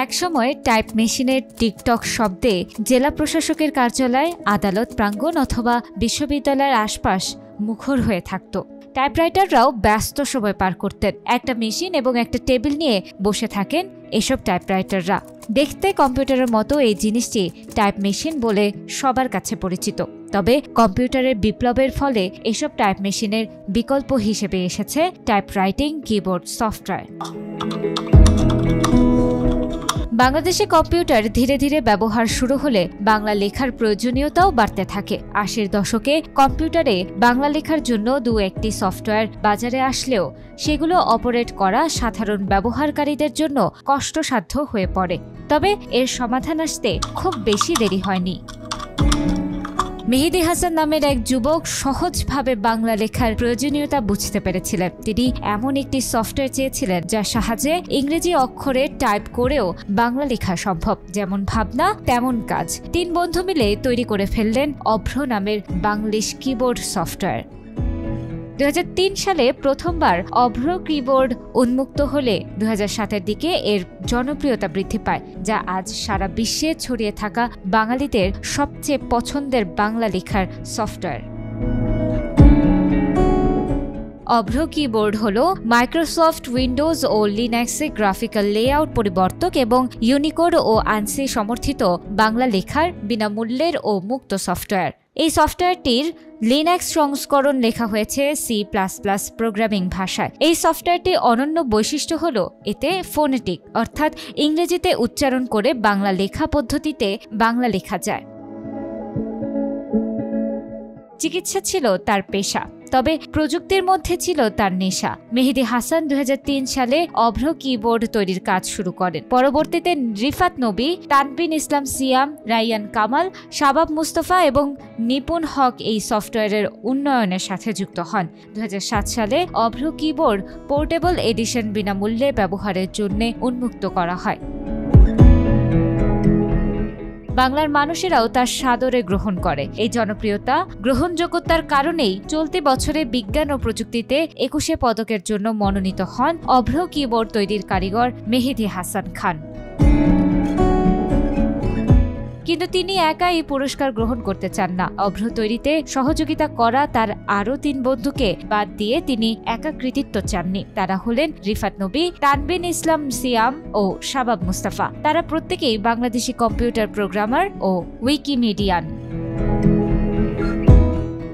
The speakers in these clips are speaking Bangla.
একসময় টাইপ মেশিনের টিকটক শব্দে জেলা প্রশাসকের কার্যালয়, আদালত প্রাঙ্গণ অথবা বিশ্ববিদ্যালয়ের আশপাশ মুখর হয়ে থাকত। টাইপরাইটাররাও ব্যস্ত সময় পার করতেন। একটা মেশিন এবং একটা টেবিল নিয়ে বসে থাকেন এসব টাইপরাইটাররা। দেখতে কম্পিউটারের মতো এই জিনিসটি টাইপ মেশিন বলে সবার কাছে পরিচিত। তবে কম্পিউটারের বিপ্লবের ফলে এসব টাইপ মেশিনের বিকল্প হিসেবে এসেছে টাইপরাইটিং কিবোর্ড সফটওয়্যার। বাংলাদেশে কম্পিউটার ধীরে ধীরে ব্যবহার শুরু হলে বাংলা লেখার প্রয়োজনীয়তাও বাড়তে থাকে। ৮০-এর দশকে কম্পিউটারে বাংলা লেখার জন্য একটি সফটওয়্যার বাজারে আসলেও সেগুলো অপারেট করা সাধারণ ব্যবহারকারীদের জন্য কষ্টসাধ্য হয়ে পড়ে। তবে এর সমাধান আসতে খুব বেশি দেরি হয়নি। মেহেদী হাসান নামের এক যুবক সহজভাবে বাংলা লেখার প্রয়োজনীয়তা বুঝতে পেরেছিলেন। তিনি এমন একটি সফটওয়্যার চেয়েছিলেন যার সাহায্যে ইংরেজি অক্ষরে টাইপ করেও বাংলা লেখা সম্ভব। যেমন ভাবনা তেমন কাজ। ৩ বন্ধু মিলে তৈরি করে ফেললেন অভ্র নামের বাংলিশ কিবোর্ড সফটওয়্যার। ২০০৩ সালে প্রথমবার অভ্র কিবোর্ড উন্মুক্ত হলে ২০০৭-এর দিকে এর জনপ্রিয়তা বৃদ্ধি পায়, যা আজ সারা বিশ্বে ছড়িয়ে থাকা বাঙালিদের সবচেয়ে পছন্দের বাংলা লেখার সফটওয়্যার। অভ্র কিবোর্ড হল মাইক্রোসফট উইন্ডোজ ও লিনাক্সে গ্রাফিক্যাল লেআউট পরিবর্তক এবং ইউনিকোড ও আনসি সমর্থিত বাংলা লেখার বিনামূল্যের ও মুক্ত সফটওয়্যার। এই সফটওয়্যারটির লিনাক্স সংস্করণ লেখা হয়েছে সি++ প্রোগ্রামিং ভাষায়। এই সফটওয়্যারটি অনন্য বৈশিষ্ট্য হল এতে ফোনেটিক অর্থাৎ ইংরেজিতে উচ্চারণ করে বাংলা লেখা পদ্ধতিতে বাংলা লেখা যায়। চিকিৎসা ছিল তার পেশা, তবে প্রযুক্তির মধ্যে ছিল তার নেশা। মেহেদী হাসান ২০০৩ সালে অভ্র কিবোর্ড তৈরির কাজ শুরু করেন। পরবর্তীতে রিফাত নবী, তানবিন ইসলাম সিয়াম, রাইয়ান কামাল, শাবাব মুস্তফা এবং নিপুণ হক এই সফটওয়্যারের উন্নয়নের সাথে যুক্ত হন। ২০০৭ সালে অভ্র কিবোর্ড পোর্টেবল এডিশন বিনামূল্যে ব্যবহারের জন্য উন্মুক্ত করা হয়। বাংলার মানুষেরাও তার সাদরে গ্রহণ করে। এই জনপ্রিয়তা গ্রহণযোগ্যতার কারণেই চলতি বছরে বিজ্ঞান ও প্রযুক্তিতে ২১ পদকের জন্য মনোনীত হন অভ্র কিবোর্ড তৈরির কারিগর মেহেদী হাসান খান। কিন্তু তিনি একা এই পুরস্কার গ্রহণ করতে চান না। অভ্র তৈরিতে সহযোগিতা করা তার আরও ৩ বন্ধুকে বাদ দিয়ে তিনি একা কৃতিত্ব চাননি। তারা হলেন রিফাত নবী, তানবিন ইসলাম সিয়াম ও শাবাব মুস্তাফা। তারা প্রত্যেকেই বাংলাদেশি কম্পিউটার প্রোগ্রামার ও উইকিমিডিয়ান।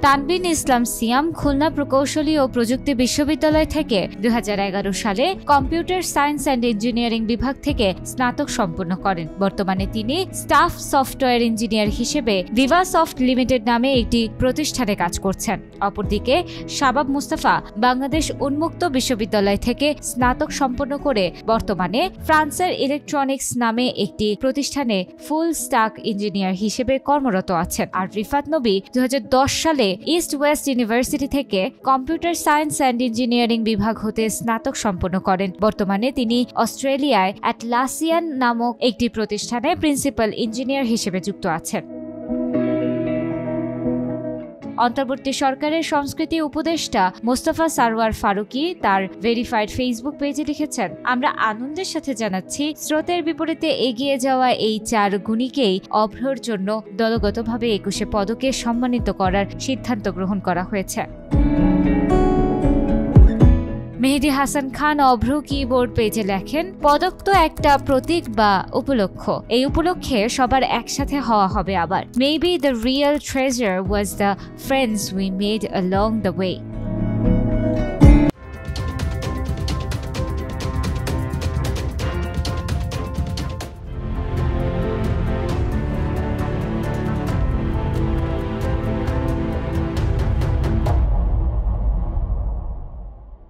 তানবিন ইসলাম সিয়াম খুলনা প্রকৌশলী ও প্রযুক্তি বিশ্ববিদ্যালয় থেকে ২০১১ সালে কম্পিউটার সায়েন্স অ্যান্ড ইঞ্জিনিয়ারিং বিভাগ থেকে স্নাতক সম্পন্ন করেন। বর্তমানে তিনি স্টাফ সফটওয়্যার ইঞ্জিনিয়ার হিসেবে ভিভাসফট লিমিটেড নামে একটি প্রতিষ্ঠানে কাজ করছেন। অপরদিকে শাবাব মুস্তাফা বাংলাদেশ উন্মুক্ত বিশ্ববিদ্যালয় থেকে স্নাতক সম্পন্ন করে বর্তমানে ফ্রান্সের ইলেকট্রনিক্স নামে একটি প্রতিষ্ঠানে ফুল স্ট্যাক ইঞ্জিনিয়ার হিসেবে কর্মরত আছেন। আর রিফাত নবী ২০১০ সালে ইস্ট ওয়েস্ট ইউনিভার্সিটি থেকে কম্পিউটার সায়েন্স অ্যান্ড ইঞ্জিনিয়ারিং বিভাগ হতে স্নাতক সম্পন্ন করেন। বর্তমানে তিনি অস্ট্রেলিয়ায় অ্যাটলাসিয়ান নামক একটি প্রতিষ্ঠানে প্রিন্সিপাল ইঞ্জিনিয়ার হিসেবে যুক্ত আছেন। অন্তর্বর্তী সরকারের সংস্কৃতি উপদেষ্টা মোস্তফা সারওয়ার ফারুকী তার ভেরিফাইড ফেসবুক পেজে লিখেছেন, আমরা আনন্দের সাথে জানাচ্ছি স্রোতের বিপরীতে এগিয়ে যাওয়া এই ৪ গুণীকেই অভ্রর জন্য দলগতভাবে ২১ পদকে সম্মানিত করার সিদ্ধান্ত গ্রহণ করা হয়েছে। মেহেদী হাসান খান অভ্র কিবোর্ড পেজে লেখেন, পদক তো একটা প্রতীক বা উপলক্ষ। এই উপলক্ষে সবার একসাথে হওয়া হবে আবার। Maybe the real treasure was the friends we made along the way.